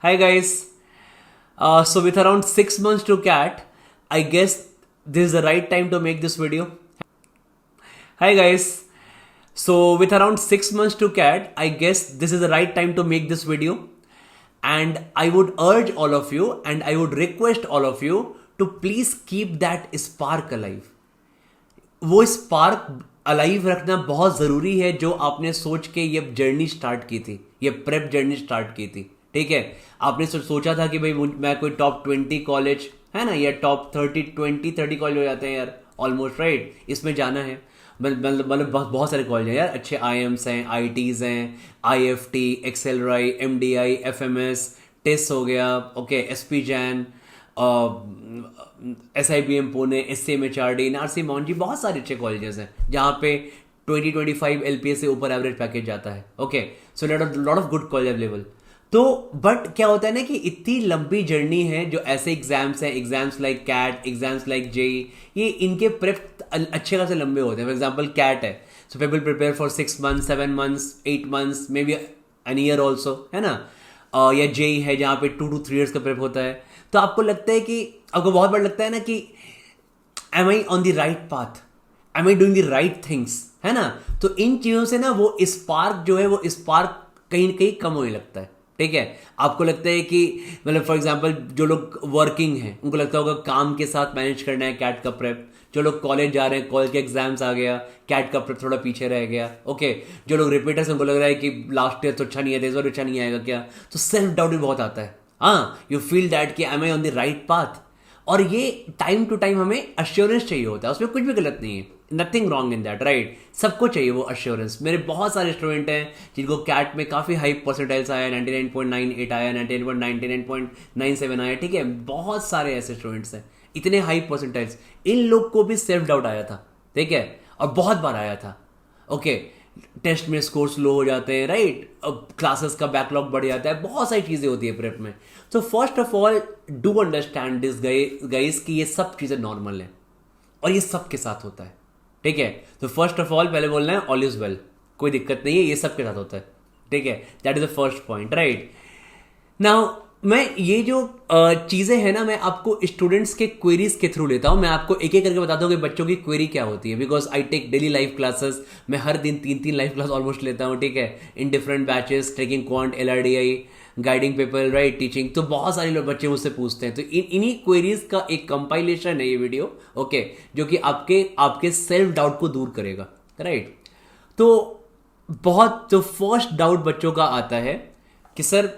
Hi guys. So with around 6 months to CAT, I guess this is the right time to make this video. Hi guys. So with around 6 months to CAT, I guess this is the right time to make this video. And I would urge all of you and I would request all of you to please keep that spark alive. वो spark alive रखना बहुत ज़रूरी है जो आपने सोच के ये जर्नी स्टार्ट की थी, ये प्रेप जर्नी स्टार्ट की थी. ठीक है, आपने सोचा था कि भाई मैं कोई टॉप 20 कॉलेज है ना, या टॉप 30 कॉलेज हो जाते हैं यार ऑलमोस्ट, राइट, इसमें जाना है. मतलब बहुत सारे कॉलेज हैं यार, अच्छे IIMs हैं, IITs हैं, IFT, एक्सेलराई, MDI, FMS, टेस हो गया, okay, SP Jain, SIBM Pune, SCMHRD, NRC mount, बहुत सारे अच्छे कॉलेजेस हैं जहाँ पे 20-25 LPA से ऊपर एवरेज पैकेज जाता है. Okay, so lot of good college available. तो बट क्या होता है ना कि इतनी लंबी जर्नी है, जो ऐसे एग्जाम्स हैं, exams like CAT, exams like JEE, ये इनके प्रेप अच्छे खासे लंबे होते हैं. फॉर एग्जाम्पल कैट है, so people prepare for 6 months, 7 months, 8 months, maybe an year also, है ना. या जेई है जहाँ पे 2 to 3 years का प्रेप होता है. तो आपको लगता है कि आपको बहुत बार लगता है ना कि am I on the right path, am I doing the right things, है ना. तो इन चीज़ों से ना वो स्पार्क जो है, वो स्पार्क कहीं ना कहीं कम होने लगता है. ठीक है, आपको लगता है कि मतलब फॉर एग्जांपल जो लोग वर्किंग हैं उनको लगता होगा काम के साथ मैनेज करना है कैट का प्रेप. जो लोग कॉलेज जा रहे हैं, कॉलेज के एग्जाम्स आ गया, कैट का प्रेप थोड़ा पीछे रह गया. ओके, जो लोग रिपीटर्स उनको लग रहा है कि लास्ट ईयर तो अच्छा नहीं है, इस बार अच्छा नहीं आएगा क्या, तो सेल्फ डाउट भी बहुत आता है. हाँ, यू फील दैट कि am I on the right path. और ये टाइम टू टाइम हमें अश्योरेंस चाहिए होता है, उसमें कुछ भी गलत नहीं है, nothing wrong in that, right. सबको चाहिए वो अश्योरेंस. मेरे बहुत सारे स्टूडेंट हैं जिनको कैट में काफ़ी हाई परसेंटाइल्स आया, 99.98 आया, 99.97 आया. ठीक है, बहुत सारे ऐसे स्टूडेंट्स हैं, इतने हाई परसेंटाइल्स. इन लोग को भी सेल्फ डाउट आया था, ठीक है, और बहुत बार आया था. ओके, टेस्ट में स्कोर स्लो हो जाते हैं, राइट, अब क्लासेस का बैकलॉग बढ़ जाता है, बहुत सारी चीज़ें होती है प्रेप में. तो first of all do understand this guys कि ये सब चीज़ें नॉर्मल हैं और ये सबके साथ होता है. ठीक है, तो फर्स्ट ऑफ ऑल पहले बोलना है ऑल इज वेल, कोई दिक्कत नहीं है, ये सबके साथ होता है. ठीक है, that is the first point, right. Now मैं ये जो चीज़ें हैं ना, मैं आपको स्टूडेंट्स के क्वेरीज के थ्रू लेता हूँ. मैं आपको एक एक करके बताता हूँ कि बच्चों की क्वेरी क्या होती है, because I take daily live classes. मैं हर दिन 3 लाइव क्लास ऑलमोस्ट लेता हूँ. ठीक है, in different batches, trekking quant, LRDI, guiding people, right, teaching. तो बहुत सारे लोग बच्चे मुझसे पूछते हैं, तो इन्हीं क्वेरीज का एक कंपाइलेशन है ये वीडियो. ओके, जो कि आपके सेल्फ डाउट को दूर करेगा, राइट. तो फर्स्ट डाउट बच्चों का आता है कि sir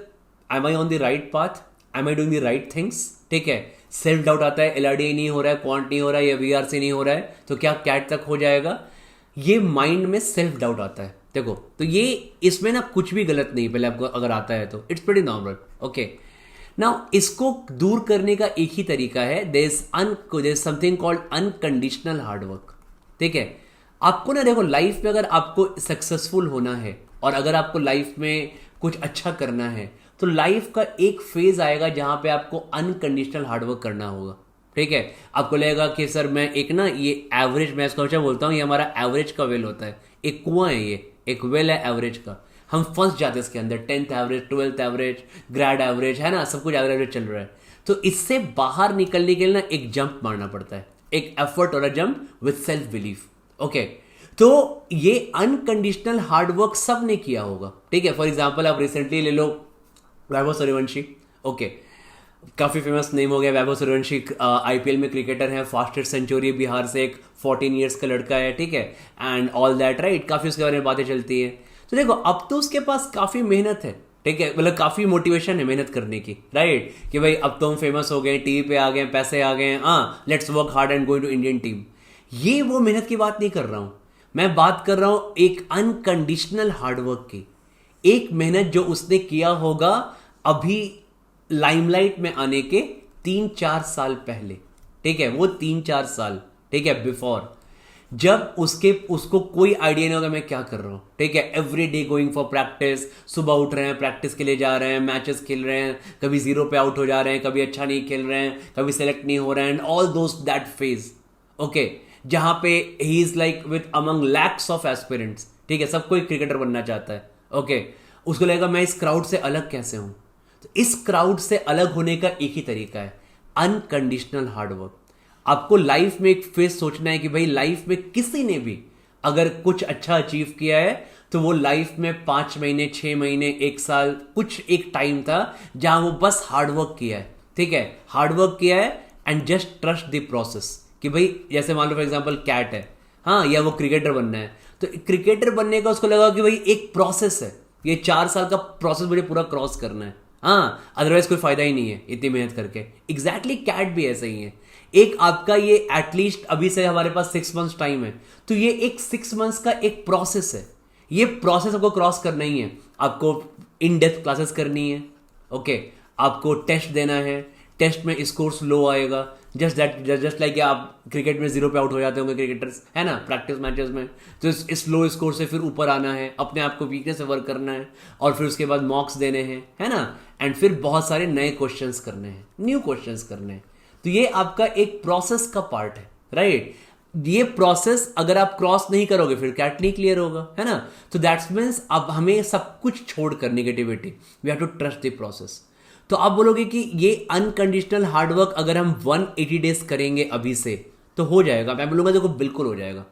am I on the right path, am I doing the right things. ठीक है, सेल्फ डाउट आता है, LRDI नहीं हो रहा है, क्वांट नहीं हो रहा है, या VRC नहीं हो रहा है, तो क्या कैट तक हो जाएगा. ये माइंड में सेल्फ डाउट आता है. देखो, तो ये इसमें ना कुछ भी गलत नहीं, पहले आपको अगर आता है तो it's pretty normal. Okay, now इसको दूर करने का एक ही तरीका है, there is something called unconditional hard work. ठीक है, आपको ना देखो, लाइफ में अगर आपको सक्सेसफुल होना है और अगर आपको लाइफ में कुछ अच्छा करना है, तो लाइफ का एक फेज आएगा जहां पे आपको अनकंडीशनल हार्डवर्क करना होगा. ठीक है, आपको लगेगा कि सर मैं एक ना ये एवरेज, मैं इसका हमेशा बोलता हूँ, ये हमारा एवरेज का वेल होता है, एक कुआं है, ये एक वेल है एवरेज का. हम फंस जाते हैं इसके अंदर, 10th average, 12th average, grade average, है ना, सब कुछ एवरेज चल रहा है. तो इससे बाहर निकलने के लिए ना एक जंप मारना पड़ता है, एक एफर्ट और a jump with self belief. Okay, तो ये अनकंडीशनल हार्डवर्क सब ने किया होगा. ठीक है, फॉर एग्जाम्पल आप रिसेंटली ले लो वैभव सूर्यवंशी. ओके, काफ़ी फेमस नेम हो गया वैभव सूर्यवंशी. IPL में क्रिकेटर है, फास्टेस्ट सेंचुरी, बिहार से एक 14 years का लड़का है. ठीक है, एंड ऑल दैट, राइट, काफ़ी उसके बारे में बातें चलती हैं. तो देखो, अब तो उसके पास काफ़ी मेहनत है. ठीक है, मतलब काफ़ी मोटिवेशन है मेहनत करने की, राइट, कि भाई अब तो हम फेमस हो गए, टीवी पे आ गए, पैसे आ गए, हाँ, let's work hard and going to Indian team. ये वो मेहनत की बात नहीं कर रहा हूँ, मैं बात कर रहा हूँ एक अनकंडीशनल हार्डवर्क की. एक मेहनत जो उसने किया होगा अभी लाइमलाइट में आने के 3-4 साल पहले. ठीक है, वो 3-4 साल, ठीक है, बिफोर, जब उसको कोई आइडिया नहीं होगा मैं क्या कर रहा हूं. ठीक है, every day going for practice, सुबह उठ रहे हैं, प्रैक्टिस के लिए जा रहे हैं, मैचेस खेल रहे हैं, कभी 0 पे आउट हो जा रहे हैं, कभी अच्छा नहीं खेल रहे हैं, कभी सेलेक्ट नहीं हो रहे हैं, and all those that phase. Okay, जहां पे he is like with among lakhs of aspirants. ठीक है, सब कोई क्रिकेटर बनना चाहता है. ओके, उसको लगेगा मैं इस क्राउड से अलग कैसे हूं. तो इस क्राउड से अलग होने का एक ही तरीका है, अनकंडीशनल हार्डवर्क। आपको लाइफ में एक फेज सोचना है कि भाई लाइफ में किसी ने भी अगर कुछ अच्छा अचीव किया है तो वो लाइफ में 5 महीने 6 महीने 1 साल कुछ एक टाइम था जहां वो बस हार्डवर्क किया है, ठीक है, हार्डवर्क किया है and just trust the process. कि भाई जैसे मान लो फॉर एग्जांपल कैट है, हाँ, या वो क्रिकेटर बनना है, तो क्रिकेटर बनने का उसको लगा कि भाई एक प्रोसेस है, ये 4 साल का प्रोसेस मुझे पूरा क्रॉस करना है, हाँ, अदरवाइज कोई फायदा ही नहीं है इतनी मेहनत करके। एग्जैक्टली कैट भी ऐसा ही है। एक आपका ये एटलीस्ट अभी से हमारे पास 6 मंथ्स टाइम है, तो ये एक 6 मंथ्स का एक प्रोसेस है। ये प्रोसेस आपको क्रॉस करना ही है। आपको इन डेप्थ क्लासेस करनी है, ओके, आपको टेस्ट देना है, टेस्ट में स्कोर्स लो आएगा, जस्ट लाइक आप क्रिकेट में 0 पे आउट हो जाते होंगे क्रिकेटर्स, है ना, प्रैक्टिस मैचेस में। तो इस लो स्कोर से फिर ऊपर आना है, अपने आप को वीकनेस से वर्क करना है, और फिर उसके बाद मॉक्स देने हैं, है ना, एंड फिर बहुत सारे नए क्वेश्चंस करने हैं, न्यू क्वेश्चंस करने हैं। तो ये आपका एक प्रोसेस का पार्ट है, राइट। ये प्रोसेस अगर आप क्रॉस नहीं करोगे फिर कैट नहीं क्लियर होगा, है ना। तो दैट्स मीन्स अब हमें सब कुछ छोड़कर negativity, we have to trust the process. तो आप बोलोगे कि ये अनकंडीशनल हार्डवर्क अगर हम 180 डेज करेंगे अभी से तो हो जाएगा। मैं बोलूंगा देखो बिल्कुल हो जाएगा।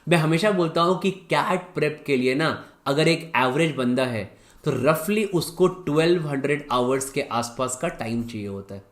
मैं हमेशा बोलता हूं कि कैट प्रेप के लिए ना अगर एक एवरेज बंदा है तो रफली उसको 1200 आवर्स के आसपास का टाइम चाहिए होता है,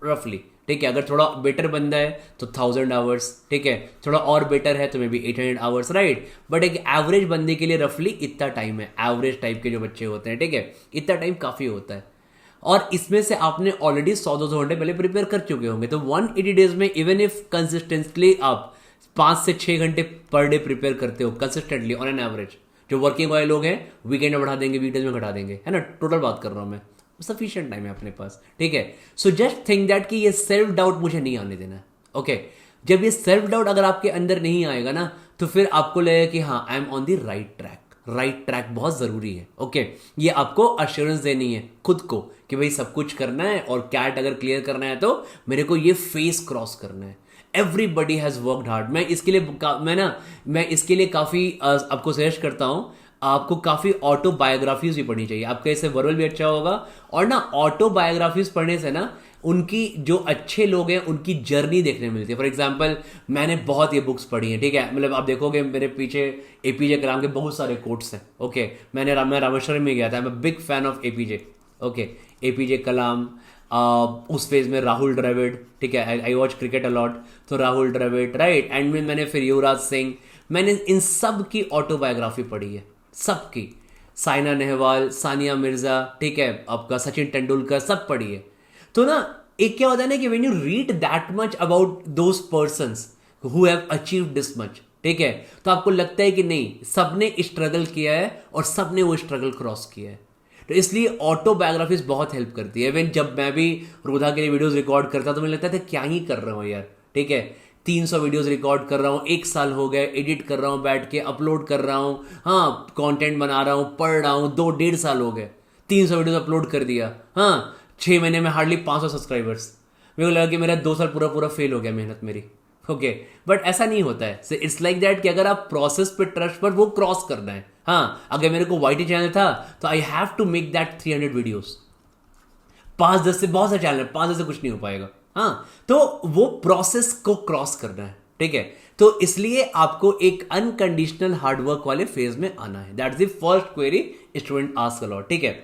रफली, ठीक है। अगर थोड़ा बेटर बंदा है तो 1000 आवर्स, ठीक है, थोड़ा और बेटर है तो may be 800 hours, right. But एक एवरेज बंदे के लिए रफली इतना टाइम है, एवरेज टाइप के जो बच्चे होते हैं, ठीक है, इतना टाइम काफ़ी होता है। और इसमें से आपने ऑलरेडी 100-200 घंटे पहले प्रिपेयर कर चुके होंगे, तो 180 डेज में इवन इफ कंसिस्टेंटली आप 5 से 6 घंटे पर डे प्रिपेयर करते हो कंसिस्टेंटली ऑन एन एवरेज, जो वर्किंग वाले लोग हैं वीकेंड में बढ़ा देंगे, वीकडेज में घटा देंगे, है ना, टोटल बात कर रहा हूं मैं, सफिशिएंट टाइम है अपने पास, ठीक है। सो जस्ट थिंक दैट कि ये सेल्फ डाउट मुझे नहीं आने देना है, ओके। जब ये सेल्फ डाउट अगर आपके अंदर नहीं आएगा ना तो फिर आपको लगेगा कि हाँ I am on the right track. Right track बहुत जरूरी है, ओके। ये आपको अश्योरेंस देनी है खुद को कि भाई सब कुछ करना है और कैट अगर क्लियर करना है तो मेरे को ये फेस क्रॉस करना है। Everybody has worked hard. मैं इसके लिए काफी आपको सजेस्ट करता हूं, आपको काफी ऑटोबायोग्राफीज भी पढ़नी चाहिए। आपका इससे वर्बल भी अच्छा होगा, और ना ऑटोबायोग्राफीज पढ़ने से ना उनकी जो अच्छे लोग हैं उनकी जर्नी देखने मिलती है। फॉर एग्जांपल मैंने बहुत ये बुक्स पढ़ी हैं, ठीक है, मतलब आप देखोगे मेरे पीछे एपीजे कलाम के बहुत सारे कोट्स हैं, ओके। मैं रामेश्वरम में गया था, I am a big fan of APJ, okay, APJ Kalam. उस फेज में राहुल द्रविड़, ठीक है, आई वॉच क्रिकेट अलॉट, तो राहुल द्रविड़, राइट। एंड में मैंने फिर युवराज सिंह, मैंने इन सब की ऑटोबायोग्राफी पढ़ी है, सबकी। साइना नेहवाल, सानिया मिर्जा, ठीक है, आपका सचिन तेंदुलकर, सब पढ़ी है। तो ना एक क्या होता है ना कि when you read that much about those persons who have achieved this much, ठीक है, तो आपको लगता है कि नहीं सबने स्ट्रगल किया है और सबने वो स्ट्रगल क्रॉस किया है। तो इसलिए ऑटोबायोग्राफीज बहुत हेल्प करती है। इवन जब मैं भी रोधा के लिए वीडियोस रिकॉर्ड करता तो मुझे लगता था क्या ही कर रहा हूँ यार, ठीक है, 300 वीडियोस रिकॉर्ड कर रहा हूँ, 1 साल हो गए, एडिट कर रहा हूँ, बैठ के अपलोड कर रहा हूँ, हाँ, कंटेंट बना रहा हूँ, पढ़ रहा हूँ, 2-1.5 साल हो गए, 300 वीडियोस अपलोड कर दिया, हाँ, 6 महीने में हार्डली 500 सब्सक्राइबर्स। मेरे को लगा कि मेरा 2 साल पूरा फेल हो गया मेहनत मेरी, ओके। बट ऐसा नहीं होता है। सो इट्स लाइक दैट कि अगर आप प्रोसेस पे ट्रस्ट पर वो क्रॉस करना है, हाँ, अगर मेरे को वाईटी चैनल था तो I have to make that 300 videos. 5-10 से बहुत सारे चैनल है, 5-10 से कुछ नहीं हो पाएगा, हाँ। तो वो प्रोसेस को क्रॉस करना है, ठीक है। तो इसलिए आपको एक अनकंडीशनल हार्डवर्क वाले फेज में आना है। That's the first query student ask a lot, ठीक है।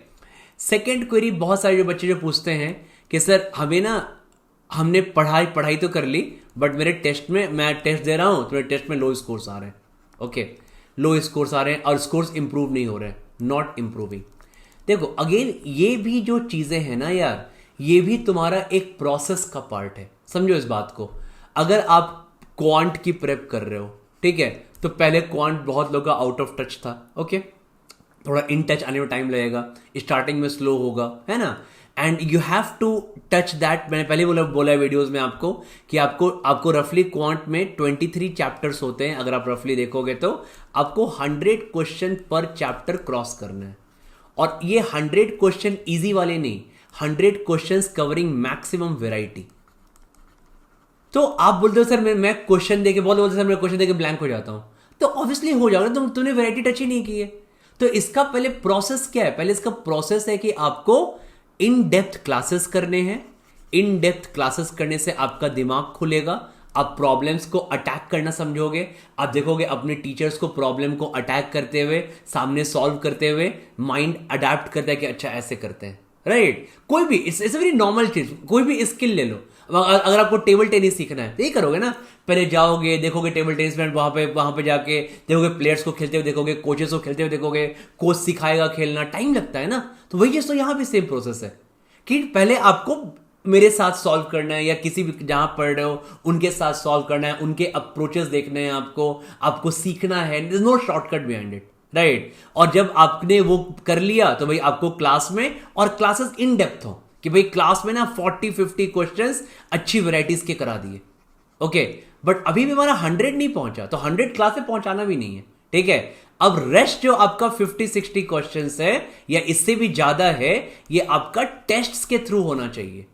सेकेंड क्वेरी बहुत सारे जो बच्चे जो पूछते हैं कि सर हमें ना, हमने पढ़ाई तो कर ली बट मेरे टेस्ट में, मैं टेस्ट दे रहा हूं तो मेरे टेस्ट में लो स्कोर्स आ रहे हैं, ओके, लो स्कोर्स आ रहे हैं और स्कोर्स इंप्रूव नहीं हो रहे हैं, नॉट इंप्रूविंग। देखो अगेन ये भी जो चीजें हैं ना यार, ये भी तुम्हारा एक प्रोसेस का पार्ट है, समझो इस बात को। अगर आप क्वांट की प्रेप कर रहे हो, ठीक है, तो पहले क्वांट बहुत लोगों का आउट ऑफ टच था, ओके, थोड़ा इन टच आने में टाइम लगेगा, स्टार्टिंग में स्लो होगा, है ना, and you have to touch that. मैंने पहले बोला वीडियोस में आपको कि आपको रफली क्वांट में 23 चैप्टर्स होते हैं। अगर आप रफली देखोगे तो आपको 100 क्वेश्चन पर चैप्टर क्रॉस करना है, और ये 100 क्वेश्चन इजी वाले नहीं, 100 क्वेश्चंस कवरिंग मैक्सिमम वेराइटी। तो आप बोलते हो सर मैं क्वेश्चन देके बोलते सर मैं क्वेश्चन देके ब्लैंक हो जाता हूं, तो ऑब्वियसली हो जाओगे, तुमने वेराइटी टच ही नहीं की है। तो इसका पहले प्रोसेस क्या है? पहले इसका प्रोसेस है कि आपको इन डेप्थ क्लासेस करने हैं। इन डेप्थ क्लासेस करने से आपका दिमाग खुलेगा, आप प्रॉब्लम्स को अटैक करना समझोगे, आप देखोगे अपने टीचर्स को प्रॉब्लम को अटैक करते हुए, सामने सॉल्व करते हुए माइंड अडेप्ट करता है कि अच्छा ऐसे करते हैं, राइट। कोई भी इट्स वेरी नॉर्मल चीज, कोई भी स्किल ले लो। अगर आपको टेबल टेनिस सीखना है तो ये करोगे ना, पहले जाओगे, देखोगे टेबल टेनिस में, वहां पे जाके देखोगे प्लेयर्स को खेलते हुए, देखोगे कोचेस को खेलते हुए, देखोगे कोच सिखाएगा खेलना, टाइम लगता है ना। तो वही चीज तो यहाँ भी सेम प्रोसेस है कि पहले आपको मेरे साथ सॉल्व करना है या किसी भी जहां पढ़ रहे हो उनके साथ सॉल्व करना है, उनके अप्रोचेस देखने हैं आपको सीखना है। There is no shortcut behind it, right. और जब आपने वो कर लिया तो भाई आपको क्लास में, और क्लासेस इन डेप्थ हो कि भाई क्लास में ना 40-50 क्वेश्चंस अच्छी वैरायटीज के करा दिए, ओके। बट अभी भी हमारा 100 नहीं पहुंचा, तो 100 क्लास में पहुंचाना भी नहीं है, ठीक है। अब रेस्ट जो आपका 50-60 क्वेश्चंस है या इससे भी ज्यादा है, ये आपका टेस्ट्स के थ्रू होना चाहिए,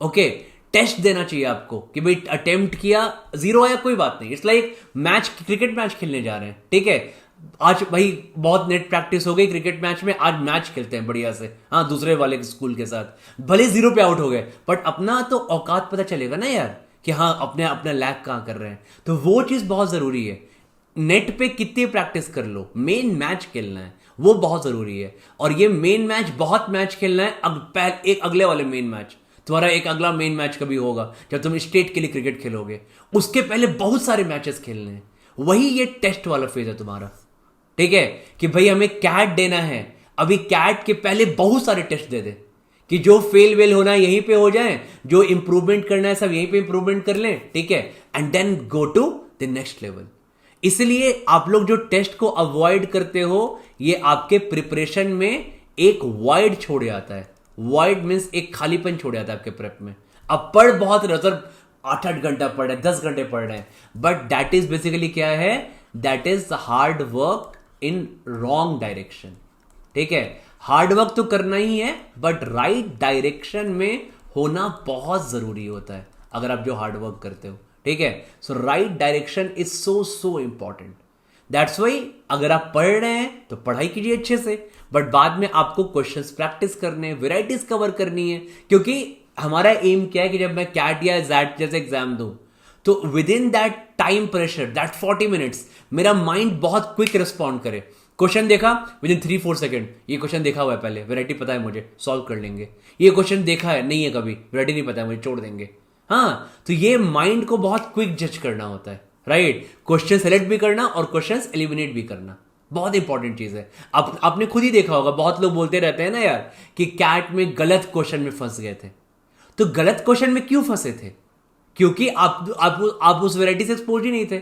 ओके। टेस्ट देना चाहिए आपको कि भाई अटेम्प्ट किया, 0 आया कोई बात नहीं, it's like match, cricket match खेलने जा रहे हैं, ठीक है। आज भाई बहुत नेट प्रैक्टिस हो गई क्रिकेट मैच में, आज मैच खेलते हैं बढ़िया से, हाँ, दूसरे वाले स्कूल के साथ, भले 0 पे आउट हो गए, बट अपना तो औकात पता चलेगा ना यार कि हाँ अपने अपना लैग कहां कर रहे हैं। तो वो चीज बहुत जरूरी है। नेट पे कितनी प्रैक्टिस कर लो, मेन मैच खेलना है वो बहुत जरूरी है। और ये मेन मैच, बहुत मैच खेलना है, एक अगले वाले मेन मैच, तुम्हारा एक अगला मेन मैच कभी होगा जब तुम स्टेट के लिए क्रिकेट खेलोगे, उसके पहले बहुत सारे मैचेस खेलने हैं। वही ये टेस्ट वाला फेज है तुम्हारा, ठीक है, कि भाई हमें कैट देना है, अभी कैट के पहले बहुत सारे टेस्ट दे दे कि जो फेल वेल होना है यहीं पे हो जाए, जो इंप्रूवमेंट करना है सब यहीं पे इंप्रूवमेंट कर लें, ठीक है, and then go to the next level. इसलिए आप लोग जो टेस्ट को अवॉइड करते हो, ये आपके प्रिपरेशन में एक वॉइड छोड़ जाता है। वॉइड मीन्स एक खालीपन छोड़ जाता है आपके प्रेप में। अब पढ़ बहुत रहे, सर 8-8 घंटा पढ़ रहे, 10 घंटे पढ़ रहे हैं, बट दैट इज बेसिकली क्या है, that is hard work in wrong direction, ठीक है। हार्ड वर्क तो करना ही है, बट राइट डायरेक्शन में होना बहुत जरूरी होता है अगर आप जो हार्ड वर्क करते हो, ठीक है। So right direction is so important. That's why अगर आप पढ़ रहे हैं तो पढ़ाई कीजिए अच्छे से, बट बाद में आपको क्वेश्चंस प्रैक्टिस करने, वेराइटीज कवर करनी है, क्योंकि हमारा एम क्या है कि जब मैं कैट या जैट जैसे एग्जाम दूं तो with in that time pressure, that 40 minutes, मेरा माइंड बहुत क्विक रिस्पॉन्ड करे। क्वेश्चन देखा विद इन 3-4 सेकेंड, ये क्वेश्चन देखा हुआ है पहले, वैरायटी पता है मुझे, सॉल्व कर लेंगे। ये क्वेश्चन देखा है, नहीं है कभी, वैरायटी नहीं पता है मुझे, छोड़ देंगे। हाँ, तो ये माइंड को बहुत क्विक जज करना होता है, राइट। क्वेश्चन सेलेक्ट भी करना और क्वेश्चन एलिमिनेट भी करना बहुत इंपॉर्टेंट चीज है। आपने खुद ही देखा होगा, बहुत लोग बोलते रहते हैं ना यार कि कैट में गलत क्वेश्चन में फंस गए थे। तो गलत क्वेश्चन में क्यों फंसे थे? क्योंकि आप उस वैरायटी से एक्सपोज ही नहीं थे।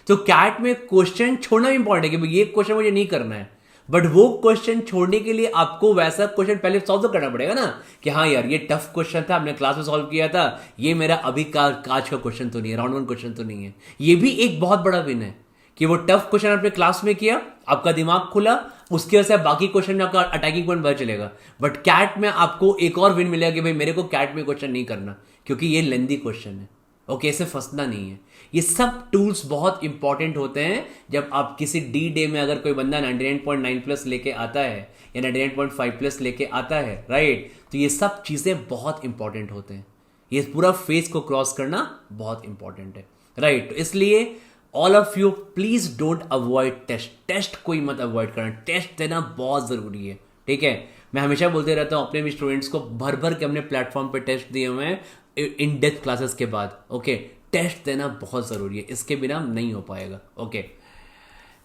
तो कैट में क्वेश्चन छोड़ना भी इंपॉर्टेंट है कि ये क्वेश्चन मुझे नहीं करना है, बट वो क्वेश्चन छोड़ने के लिए आपको वैसा क्वेश्चन पहले सॉल्व तो करना पड़ेगा ना कि हाँ यार ये टफ क्वेश्चन था, हमने क्लास में सॉल्व किया था, ये मेरा अभी का आज का क्वेश्चन तो नहीं है, राउंड 1 क्वेश्चन तो नहीं है। ये भी एक बहुत बड़ा विन है कि वो टफ क्वेश्चन आपने क्लास में किया, आपका दिमाग खुला, उसकी वजह से बाकी क्वेश्चन में आपका अटैकिंग पॉइंट बढ़ चलेगा। बट कैट में आपको एक और विन मिलेगा कि भाई मेरे को कैट में क्वेश्चन नहीं करना क्योंकि ये लेंदी क्वेश्चन है, ओके, इसे फंसना नहीं है। ये सब टूल्स बहुत इंपॉर्टेंट होते हैं जब आप किसी डी डे में अगर कोई बंदा 99.9 प्लस लेके आता है या 99.5 प्लस लेके आता है, राइट, तो ये सब चीजें बहुत इंपॉर्टेंट होते हैं। ये पूरा फेज को क्रॉस करना बहुत इंपॉर्टेंट है, राइट। तो इसलिए all of you please don't avoid test. Test कोई मत अवॉइड करना, टेस्ट देना बहुत जरूरी है, ठीक है। मैं हमेशा बोलते रहता हूं अपने भी स्टूडेंट्स को, भर भर के हमने प्लेटफॉर्म पे टेस्ट दिए हुए हैं इन डेप्थ क्लासेस के बाद, ओके। टेस्ट देना बहुत जरूरी है, इसके बिना नहीं हो पाएगा, ओके।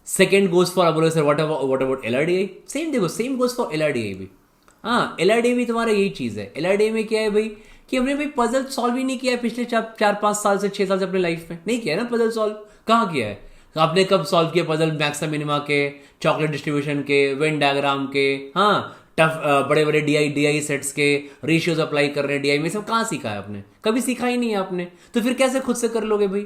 सेकेंड गोज फॉर, बोलो sir what about LRDI? Same देखो, सेम गोज फॉर LRDI भी। हाँ, LRDI भी तुम्हारा यही चीज है। LRDI में क्या है भाई कि हमने भाई पजल सॉल्व ही नहीं किया है पिछले 4-5 साल से, 6 साल से अपने लाइफ में नहीं किया है ना पजल सॉल्व। कहाँ किया है आपने? कब सॉल्व किया पजल? मैक्सिमा मिनिमा के, चॉकलेट डिस्ट्रीब्यूशन के, वेन डायग्राम के, हाँ, टफ बड़े बड़े DI सेट्स के रेशियोज अप्लाई कर रहे हैं DI में, सब कहाँ सीखा है आपने? कभी सीखा ही नहीं है आपने, तो फिर कैसे खुद से कर लोगे भाई?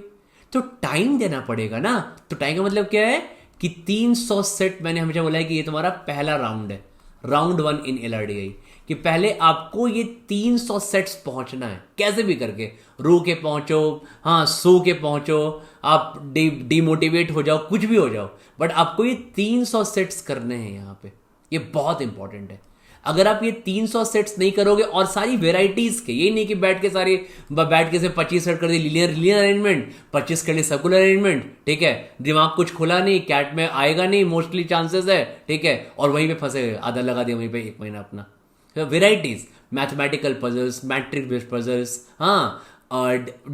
तो टाइम देना पड़ेगा ना। तो टाइम का मतलब क्या है कि 300 सेट, मैंने हमेशा बोला है कि ये तुम्हारा पहला राउंड है, राउंड 1 इन LRDI, कि पहले आपको ये 300 सेट्स पहुंचना है, कैसे भी करके, रो के पहुंचो, हाँ, सो के पहुंचो, आप डिमोटिवेट हो जाओ, कुछ भी हो जाओ, बट आपको ये 300 सेट्स करने हैं यहाँ पे। ये बहुत इंपॉर्टेंट है। अगर आप ये 300 सेट्स नहीं करोगे और सारी वेराइटीज के, ये नहीं कि बैठ के से 25 सेट कर दिए लीनियर अरेंजमेंट, 25 कर लिए सर्कुलर अरेंजमेंट, ठीक है, दिमाग कुछ खुला नहीं, कैट में आएगा नहीं मोस्टली चांसेस है, ठीक है, और वहीं पे फंसे गए, आधा लगा दिया वहीं पे 1 महीना अपना। Varieties, mathematical puzzles, matrix based puzzles, हाँ,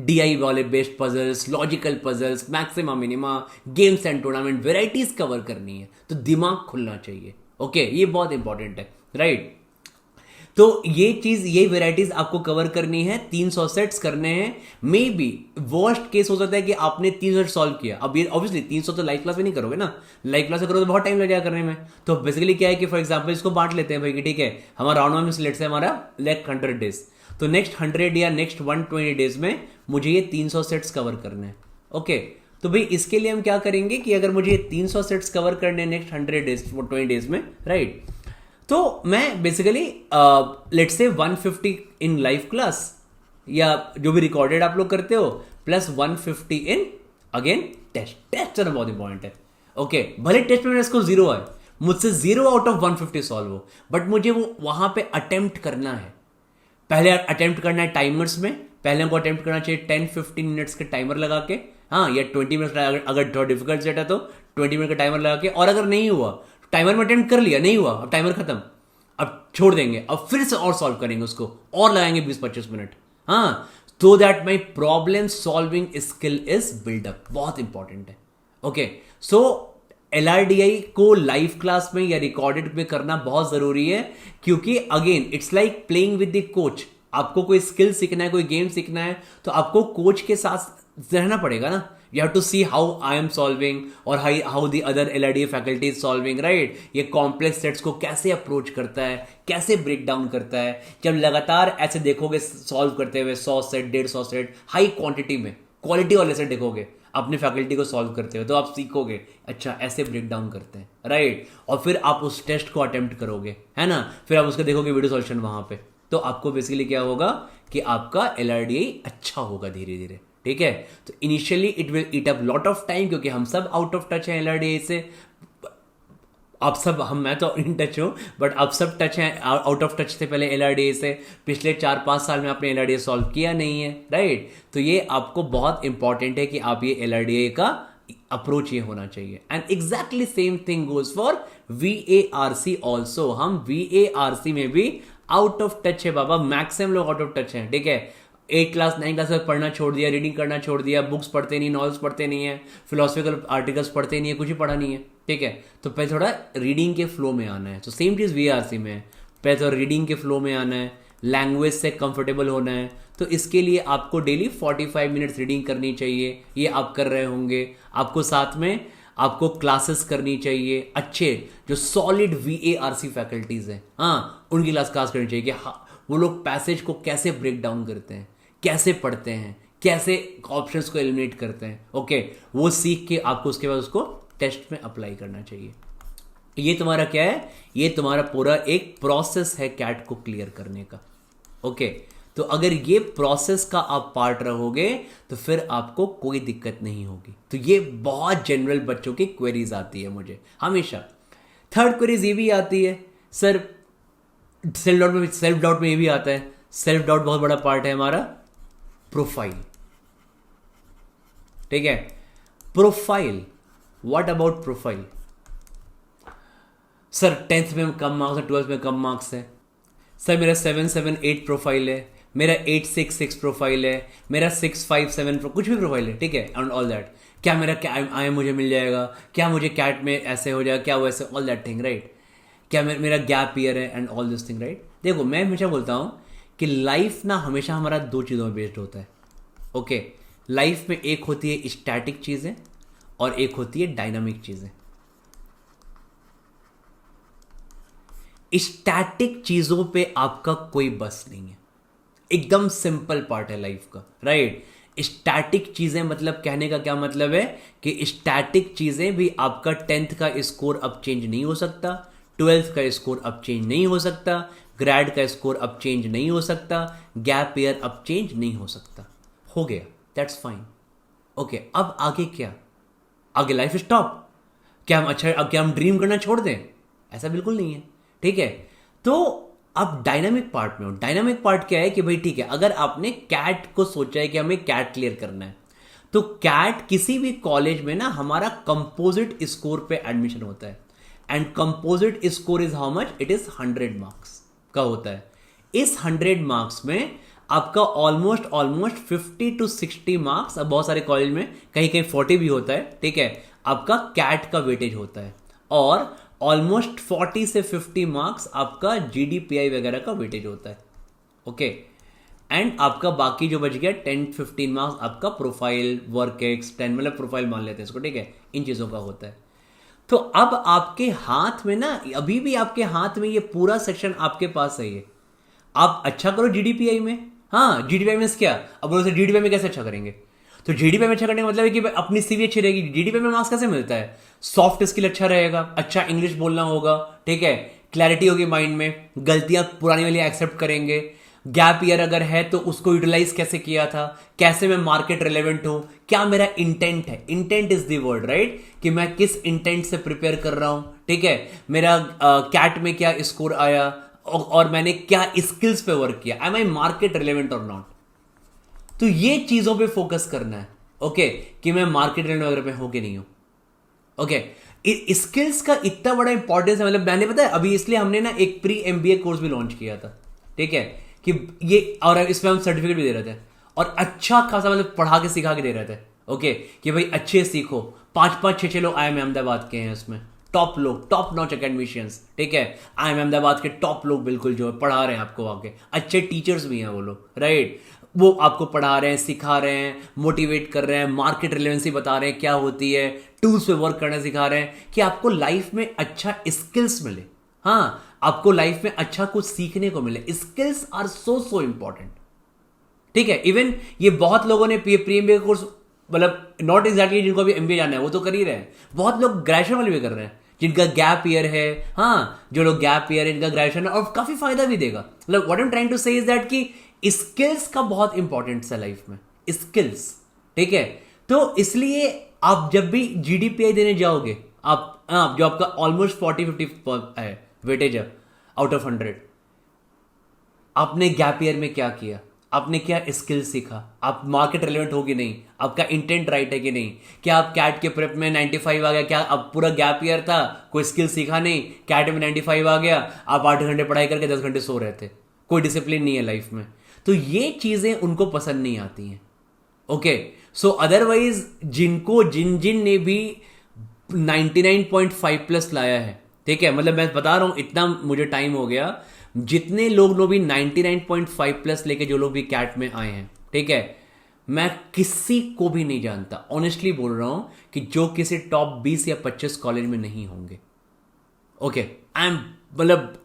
DI वाले based puzzles, logical puzzles, maxima minima, games and tournament, varieties cover करनी है, तो दिमाग खुलना चाहिए। ओके, ये बहुत इंपॉर्टेंट है, राइट। तो ये वेराइटीज आपको कवर करनी है, 300 सेट्स करने हैं। मे बी वर्स्ट केस हो सकता है कि आपने 300 सेट सॉल्व किया, अब ये ऑब्वियसली 300 तो लाइव क्लास में नहीं करोगे ना, लाइव क्लास में करोगे तो बहुत टाइम लग जाएगा करने में। तो बेसिकली क्या है कि फॉर एग्जाम्पल इसको बांट लेते हैं भाई कि ठीक है, हमारा राउंड में सिलेक्ट है हमारा 100 डेज, तो नेक्स्ट 100 या नेक्स्ट 120 डेज में मुझे ये 300 सेट्स कवर करने हैं। ओके, तो भाई इसके लिए हम क्या करेंगे कि अगर मुझे 300 सेट्स कवर करने हैं नेक्स्ट 100 डेज 20 डेज में, राइट, तो मैं basically let's say 150 in live class या जो भी रिकॉर्डेड आप लोग करते हो, प्लस 150 इन अगेन टेस्ट करना बहुत इंपॉर्टेंट है। ओके, भले टेस्ट में मेरा स्कोर 0 है, मुझसे 0 आउट ऑफ 150 सॉल्व हो, बट मुझे वो वहां पे अटेम्प्ट करना है। पहले अटेम्प्ट करना है टाइमर्स में, पहले हमको अटेम्प्ट करना चाहिए 10-15 मिनट्स के टाइमर लगा के, हाँ, या 20 मिनट्स, अगर थोड़ा डिफिकल्ट सेट है तो 20 मिनट का टाइमर लगा के, और अगर नहीं हुआ टाइमर में अटेम्प्ट कर लिया, नहीं हुआ, अब टाइमर खत्म, अब छोड़ देंगे, अब फिर से और सॉल्व करेंगे उसको, और लगाएंगे 20-25 मिनट, हाँ, so that my problem solving skill is build up, बहुत इंपॉर्टेंट है। ओके, सो LRDI को लाइव क्लास में या रिकॉर्डेड में करना बहुत जरूरी है, क्योंकि again it's like playing with the coach. आपको कोई स्किल सीखना है, कोई गेम सीखना है, तो आपको कोच के साथ रहना पड़ेगा ना। You have to see how I am solving और how the other LRDA faculty is solving, right? ये कॉम्प्लेक्स सेट्स को कैसे अप्रोच करता है, कैसे ब्रेक डाउन करता है। जब लगातार ऐसे देखोगे सॉल्व करते हुए 100 सेट 150 सेट हाई क्वांटिटी में, क्वालिटी वाले सेट देखोगे अपनी फैकल्टी को सॉल्व करते हुए, तो आप सीखोगे अच्छा ऐसे ब्रेक डाउन करते हैं, राइट, और फिर आप उस टेस्ट को अटेम्प्ट करोगे, है ना, फिर आप उसको देखोगे वीडियो सॉल्यूशन वहां पे, तो आपको बेसिकली क्या होगा कि आपका LRDA अच्छा होगा धीरे धीरे, ठीक है। तो initially it will eat up lot of time, क्योंकि हम सब आउट ऑफ टच हैं LRDA से, आप सब, मैं तो इन टच हूं, बट आप सब टच हैं, आउट ऑफ टच थे पहले LRDA से, पिछले 4-5 साल में आपने LRDA सॉल्व किया नहीं है, राइट। तो ये आपको बहुत इंपॉर्टेंट है कि आप ये LRDA का अप्रोच ये होना चाहिए। And exactly same thing goes for VARC also. हम VARC में भी आउट ऑफ टच है बाबा, मैक्सिमम लोग आउट ऑफ टच हैं, ठीक है। 8 क्लास 9 क्लास तक पढ़ना छोड़ दिया, रीडिंग करना छोड़ दिया, बुक्स पढ़ते नहीं, नॉवेल्स पढ़ते नहीं है, फिलोसफिकल आर्टिकल्स पढ़ते नहीं है, कुछ ही पढ़ा नहीं है, ठीक है। तो पहले थोड़ा रीडिंग के फ्लो में आना है। तो सेम चीज़ VARC में है, पहले तो रीडिंग के फ्लो में आना है, लैंग्वेज से कंफर्टेबल होना है। तो इसके लिए आपको डेली 45 मिनट्स रीडिंग करनी चाहिए, ये आप कर रहे होंगे। आपको साथ में आपको क्लासेस करनी चाहिए, अच्छे जो सॉलिड VARC फैकल्टीज हैं, हाँ, उनकी क्लास करनी चाहिए कि हाँ, वो लोग पैसेज को कैसे ब्रेक डाउन करते हैं, कैसे पढ़ते हैं, कैसे ऑप्शंस को एलिमिनेट करते हैं। ओके, वो सीख के आपको उसके बाद उसको टेस्ट में अप्लाई करना चाहिए। ये तुम्हारा क्या है, ये तुम्हारा पूरा एक प्रोसेस है कैट को क्लियर करने का। ओके, तो अगर ये प्रोसेस का आप पार्ट रहोगे तो फिर आपको कोई दिक्कत नहीं होगी। तो ये बहुत जनरल बच्चों की क्वेरीज आती है मुझे हमेशा। थर्ड क्वेरीज ये भी आती है, सर सेल्फ डाउट में ये भी आता है। सेल्फ डाउट बहुत बड़ा पार्ट है हमारा। प्रोफाइल, ठीक है, profile, what about profile? Sir 10th में कम मार्क्स है, 12th में कम मार्क्स है, सर मेरा 778 प्रोफाइल है, मेरा 866 प्रोफाइल है, मेरा 657 कुछ भी प्रोफाइल है, ठीक है, एंड ऑल दैट। क्या मेरा IIM मुझे मिल जाएगा, क्या मुझे कैट में ऐसे हो जाएगा, क्या वैसे, ऑल दैट थिंग, राइट। क्या मेरा गैप ईयर है and all this thing, right. देखो, मैं हमेशा बोलता हूं कि लाइफ ना हमेशा हमारा 2 चीज़ों में बेस्ड होता है। ओके, लाइफ में एक होती है स्टैटिक चीज़ें और एक होती है डायनामिक चीज़ें। स्टैटिक चीज़ों पे आपका कोई बस नहीं है, एकदम सिंपल पार्ट है लाइफ का, राइट। स्टैटिक चीज़ें मतलब कहने का क्या मतलब है कि स्टैटिक चीज़ें भी आपका 10th का स्कोर अब चेंज नहीं हो सकता, 12th का स्कोर अब चेंज नहीं हो सकता, ग्रेड का स्कोर अब चेंज नहीं हो सकता, गैप ईयर अब चेंज नहीं हो सकता। हो गया, दैट्स फाइन। ओके, अब आगे क्या? आगे लाइफ स्टॉप? क्या हम ड्रीम करना छोड़ दें? ऐसा बिल्कुल नहीं है, ठीक है। तो आप डायनामिक पार्ट में हो। डायनामिक पार्ट क्या है कि भाई ठीक है, अगर आपने कैट को सोचा है कि हमें कैट क्लियर करना है, तो कैट किसी भी कॉलेज में ना हमारा कंपोजिट स्कोर पे एडमिशन होता है, and composite score is how much, it is 100 marks का होता है। इस 100 मार्क्स में आपका ऑलमोस्ट 50 to 60 मार्क्स, अब बहुत सारे कॉलेज में कहीं कहीं 40 भी होता है, ठीक है, आपका कैट का वेटेज होता है, और ऑलमोस्ट 40 से 50 मार्क्स आपका जीडीपीआई वगैरह का वेटेज होता है। ओके, एंड आपका बाकी जो बच गया 10-15 मार्क्स आपका प्रोफाइल, वर्क एक्स, 10 मतलब प्रोफाइल मान लेते हैं इसको, ठीक है, इन चीजों का होता है। तो अब आपके हाथ में ना, अभी भी आपके हाथ में ये पूरा सेक्शन आपके पास है। ये आप अच्छा करो जीडीपीआई में। हाँ, जीडीपीआई में क्या, अब बोलो जीडीपीआई में कैसे अच्छा करेंगे, तो जीडीपीआई में अच्छा करने का मतलब है कि अपनी सीवी अच्छी रहेगी। जीडीपीआई में मार्क्स कैसे मिलता है, सॉफ्ट स्किल अच्छा रहेगा, अच्छा इंग्लिश बोलना होगा, ठीक है, क्लैरिटी होगी माइंड में, गलतियां पुरानी वाली एक्सेप्ट करेंगे, गैप ईयर अगर है तो उसको यूटिलाइज कैसे किया था, कैसे मैं मार्केट रिलेवेंट हूं, क्या मेरा इंटेंट है, intent is the word, right, कि मैं किस इंटेंट से प्रिपेयर कर रहा हूं, ठीक है, मेरा कैट में क्या स्कोर आया, और मैंने क्या स्किल्स पे वर्क किया, एम आई मार्केट रिलेवेंट और नॉट। तो ये चीजों पे फोकस करना है, ओके, कि मैं मार्केट रिलेवेंट वगैरह पे हूं कि नहीं हूं। ओके, स्किल्स का इतना बड़ा इंपॉर्टेंस है, मतलब मैंने पता है अभी इसलिए हमने ना एक प्री एमबीए कोर्स भी लॉन्च किया था, ठीक है, कि ये, और इसमें हम सर्टिफिकेट भी दे रहे थे, और अच्छा खासा मतलब पढ़ा के सिखा के दे रहे थे, ओके, कि भाई अच्छे सीखो। 5-5, 6-6 लोग IIM अहमदाबाद के हैं इसमें, टॉप लोग, टॉप नॉच अकेडमिशियंस, ठीक है, IIM अहमदाबाद के टॉप लोग बिल्कुल जो है पढ़ा रहे हैं आपको आगे, अच्छे टीचर्स भी हैं वो लोग, राइट, वो आपको पढ़ा रहे हैं, सिखा रहे हैं, मोटिवेट कर रहे हैं, मार्केट रिलेवेंसी बता रहे हैं क्या होती है, टूल्स पे वर्क करना सिखा रहे हैं, कि आपको लाइफ में अच्छा स्किल्स मिले। हाँ, आपको लाइफ में अच्छा कुछ सीखने को मिले। स्किल्स आर सो इंपॉर्टेंट, ठीक है। इवन ये बहुत लोगों ने प्री एमबीए कोर्स, मतलब नॉट एग्जैक्टली जिनको भी एमबीए जाना है वो तो कर ही रहे हैं, बहुत लोग ग्रेजुएशन वाले भी कर रहे हैं जिनका गैप ईयर है। हाँ, जो लोग गैप ईयर है इनका ग्रेजुएशन है, और काफी फायदा भी देगा। मतलब what I am trying to say is that कि स्किल्स का बहुत इंपॉर्टेंस है लाइफ में, स्किल्स, ठीक है। तो इसलिए आप जब भी जीडीपीआई देने जाओगे, आप जो आपका ऑलमोस्ट 40-50 है वेटेज है आउट ऑफ 100, आपने गैप ईयर में क्या किया, आपने क्या स्किल सीखा, आप मार्केट रिलेवेंट हो कि नहीं, आपका इंटेंट राइट है कि नहीं, क्या आप कैट के प्रेप में 95 आ गया, क्या अब पूरा गैप ईयर था कोई स्किल सीखा नहीं, कैट में 95 आ गया, आप 8 घंटे पढ़ाई करके 10 घंटे सो रहे थे, कोई डिसिप्लिन नहीं है लाइफ में। तो ये चीजें उनको पसंद नहीं आती हैं, ओके। सो अदरवाइज जिन ने भी 99.5 प्लस लाया है, ठीक है, मतलब मैं बता रहा हूं, इतना मुझे टाइम हो गया, जितने लोग भी 99.5 प्लस लेके जो लोग भी कैट में आए हैं, ठीक है, मैं किसी को भी नहीं जानता, ऑनेस्टली बोल रहा हूं, कि जो किसी टॉप 20 या 25 कॉलेज में नहीं होंगे, okay. I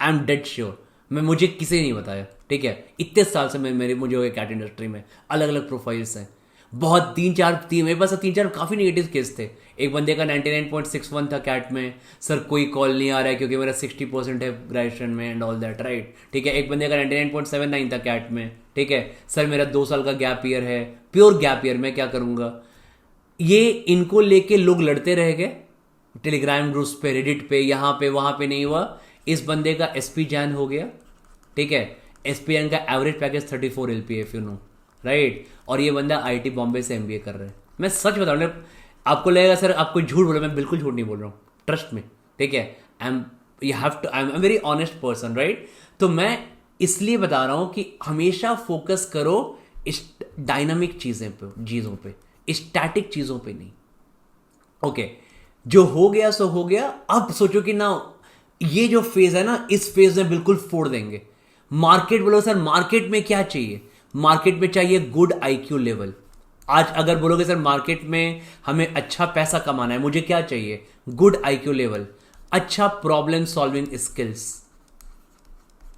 am dead sure, मुझे किसी ने नहीं बताया, ठीक है, इतने साल से मुझे हो गया कैट इंडस्ट्री में, अलग अलग प्रोफाइल्स हैं, बहुत मेरे पास 3-4 काफी नेगेटिव केस थे। एक बंदे का 99.61 था कैट में, सर कोई कॉल नहीं आ रहा है क्योंकि मेरा 60% है ग्रेजुएशन में एंड ऑल दैट, राइट, ठीक है। एक बंदे का 99.79 था कैट में, ठीक है, सर मेरा 2 साल का गैप ईयर है, प्योर गैप ईयर, मैं क्या करूंगा। ये इनको लेके लोग लड़ते रह गए टेलीग्राम ग्रुप्स पे, रेडिट पे, यहाँ पे वहां पे, नहीं हुआ। इस बंदे का एसपी जैन हो गया, ठीक है, एसपी जैन का average package 34 LPA if you know, right, और ये बंदा आईटी बॉम्बे से एमबीए कर रहा है। मैं सच बता रहा हूँ, आपको लगेगा सर आपको झूठ बोल रहा, मैं बिल्कुल झूठ नहीं बोल रहा हूँ, ट्रस्ट में, ठीक है। I am very honest person, right. तो मैं इसलिए बता रहा हूं कि हमेशा फोकस करो इस डायनामिक चीजों पे, स्टैटिक चीजों पे नहीं, ओके। जो हो गया सो हो गया। अब सोचो कि ना ये जो फेज है ना, इस फेज में बिल्कुल फोड़ देंगे। मार्केट बोलो सर मार्केट में क्या चाहिए, मार्केट में चाहिए गुड IQ लेवल। आज अगर बोलोगे सर मार्केट में हमें अच्छा पैसा कमाना है, मुझे क्या चाहिए, गुड IQ लेवल, अच्छा प्रॉब्लम सॉल्विंग स्किल्स,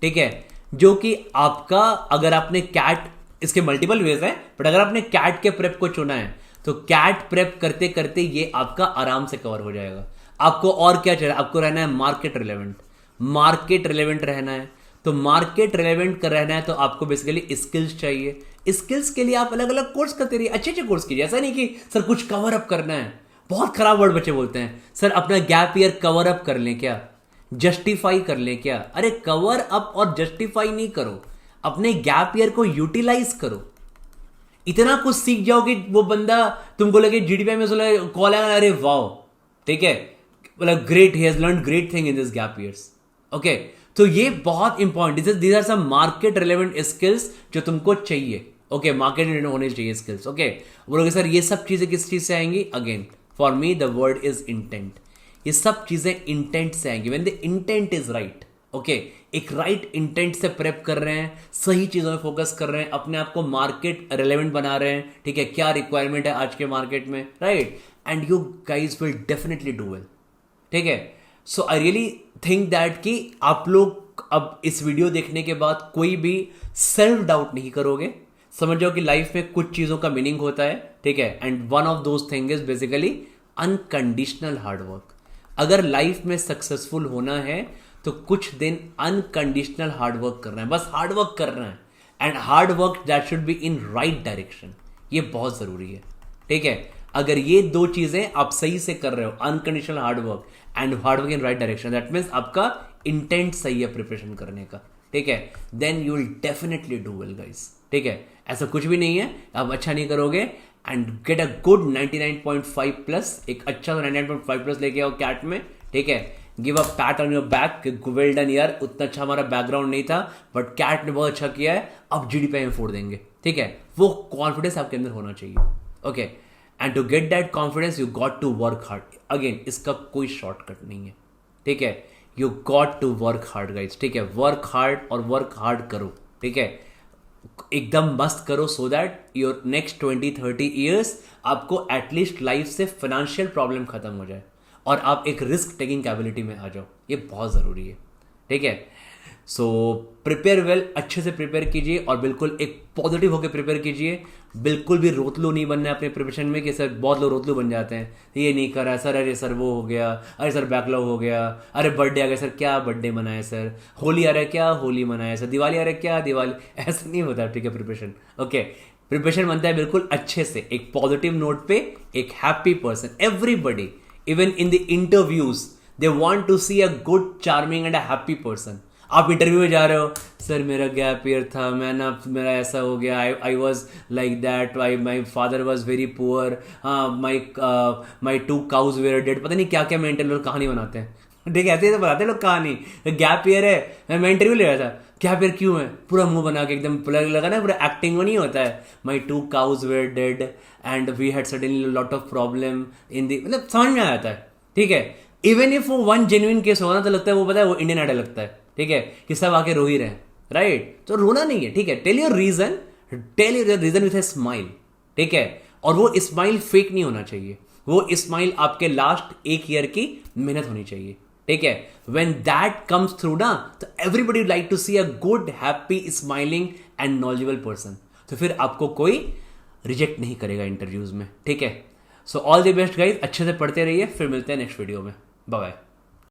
ठीक है। जो कि आपका, अगर आपने कैट, इसके मल्टीपल वेज है, बट अगर आपने कैट के प्रेप को चुना है तो कैट प्रेप करते करते ये आपका आराम से कवर हो जाएगा। आपको और क्या चाहिए, आपको रहना है मार्केट रिलेवेंट, मार्केट रिलेवेंट रहना है। तो मार्केट रिलेवेंट कर रहना है तो आपको बेसिकली स्किल्स चाहिए। स्किल्स के लिए आप अलग अलग कोर्स करते रहिए, अच्छे अच्छे कोर्स कीजिए। ऐसा नहीं कि सर कुछ कवर अप करना है, बहुत खराब वर्ड बच्चे बोलते हैं, सर अपना गैप ईयर कवर अप कर लें क्या। जस्टिफाई कर ले क्या? अरे कवर अप और जस्टिफाई नहीं करो, अपने गैप ईयर को यूटिलाइज करो। इतना कुछ सीख जाओ कि वो बंदा तुमको लगे जीडीपी में कॉल आया, अरे वाओ, ठीक है, मतलब great, he has learn great thing in this gap years. Okay, तो ये बहुत important, these are some market relevant skills जो तुमको चाहिए। ओके, मार्केट रिलेवेंट होने चाहिए स्किल्स। ओके, बोलोगे सर ये सब चीजें किस चीज से आएंगी? Again for me the word is intent. ये सब चीजें इंटेंट से आएंगी when the intent is right. Okay, एक राइट इंटेंट से प्रेप कर रहे हैं, सही चीजों में फोकस कर रहे हैं, अपने आप को मार्केट रेलेवेंट बना रहे हैं, ठीक है, क्या रिक्वायरमेंट है आज के मार्केट में, right, and you guys will definitely do well. ठीक है, सो आई रियली थिंक दैट कि आप लोग अब इस वीडियो देखने के बाद कोई भी सेल्फ डाउट नहीं करोगे, समझ जाओ कि लाइफ में कुछ चीजों का मीनिंग होता है, ठीक है, and one of those thing is basically unconditional hard work. अगर लाइफ में सक्सेसफुल होना है तो कुछ दिन अनकंडीशनल हार्डवर्क करना है, बस हार्डवर्क करना है, and hard work that should be in right direction. ये बहुत जरूरी है, ठीक है। अगर ये दो चीजें आप सही से कर रहे हो, unconditional hard work and hard work in right direction, that means आपका इंटेंट सही है प्रिपरेशन करने का, ठीक है, then you will definitely do well guys. ठीक है, ऐसा कुछ भी नहीं है आप अच्छा नहीं करोगे, and get a good 99.5 plus, एक अच्छा 99.5 प्लस लेके आओ कैट में, ठीक है। Give a PAT on your back, well done यार, उतना अच्छा हमारा बैकग्राउंड नहीं था बट कैट ने बहुत अच्छा किया है, अब जीडीपी में फोड़ देंगे, ठीक है। वो कॉन्फिडेंस आपके अंदर होना चाहिए। Okay, and to get that confidence you got to work hard. Again इसका कोई शॉर्टकट नहीं है, ठीक है, you got to work hard guys, ठीक है, वर्क हार्ड और वर्क हार्ड करो, ठीक है, एकदम मस्त करो, so that your next 20-30 years आपको एटलीस्ट लाइफ से फाइनेंशियल प्रॉब्लम खत्म हो जाए और आप एक रिस्क टेकिंग कैपेबिलिटी में आ जाओ। ये बहुत ज़रूरी है, ठीक है। सो प्रिपेयर वेल, अच्छे से प्रिपेयर कीजिए और बिल्कुल एक पॉजिटिव होकर प्रिपेयर कीजिए। बिल्कुल भी रोतलू नहीं बनना है अपने प्रिपरेशन में कि सर बहुत लोग रोतलू बन जाते हैं, ये नहीं करा सर, अरे सर वो हो गया, अरे सर बैकलॉग हो गया, अरे बर्थडे आ गया सर, क्या बर्थडे मनाया सर, होली आ रहा है क्या होली मनाया सर, दिवाली आ रहा है क्या दिवाली, ऐसा नहीं होता, ठीक है। प्रिपरेशन, ओके, प्रिपरेशन बनता है बिल्कुल अच्छे से, एक पॉजिटिव नोट पे, एक happy person. Everybody, even in the interviews, they want to see a good, charming and a happy person. आप इंटरव्यू में जा रहे हो, सर मेरा गैप ईयर था, मैं ना, मेरा ऐसा हो गया, I was like that, my father was very poor, my 2 cows were dead, पता नहीं क्या क्या मेंटल लोग कहानी बनाते हैं, ठीक है, ऐसे बताते हैं लोग कहानी। गैप ईयर है, मैं इंटरव्यू ले रहा था, गैप ईयर क्यों है, पूरा मुंह बना के एकदम लगा ना, पूरा एक्टिंग में नहीं होता है, my 2 cows were dead and we had suddenly lot of problem in the, मतलब समझ में आ जाता है, ठीक है। इवन इफ वो वन जेन्युइन केस होगा ना तो लगता है वो, पता है, वो इंडियन आइडल लगता है, ठीक है, कि सब आके रो ही रहे हैं, राइट, तो रोना नहीं है, ठीक है, tell your reason, tell your reason with a smile, ठीक है, और वो स्माइल फेक नहीं होना चाहिए, वो स्माइल आपके लास्ट 1 ईयर की मेहनत होनी चाहिए, ठीक है। व्हेन दैट कम्स थ्रू ना, तो everybody would like to see a good, happy, smiling and knowledgeable person, तो फिर आपको कोई रिजेक्ट नहीं करेगा इंटरव्यूज में, ठीक है। So all the best guys, अच्छे से पढ़ते रहिए, फिर मिलते हैं नेक्स्ट वीडियो में, बाय बाय।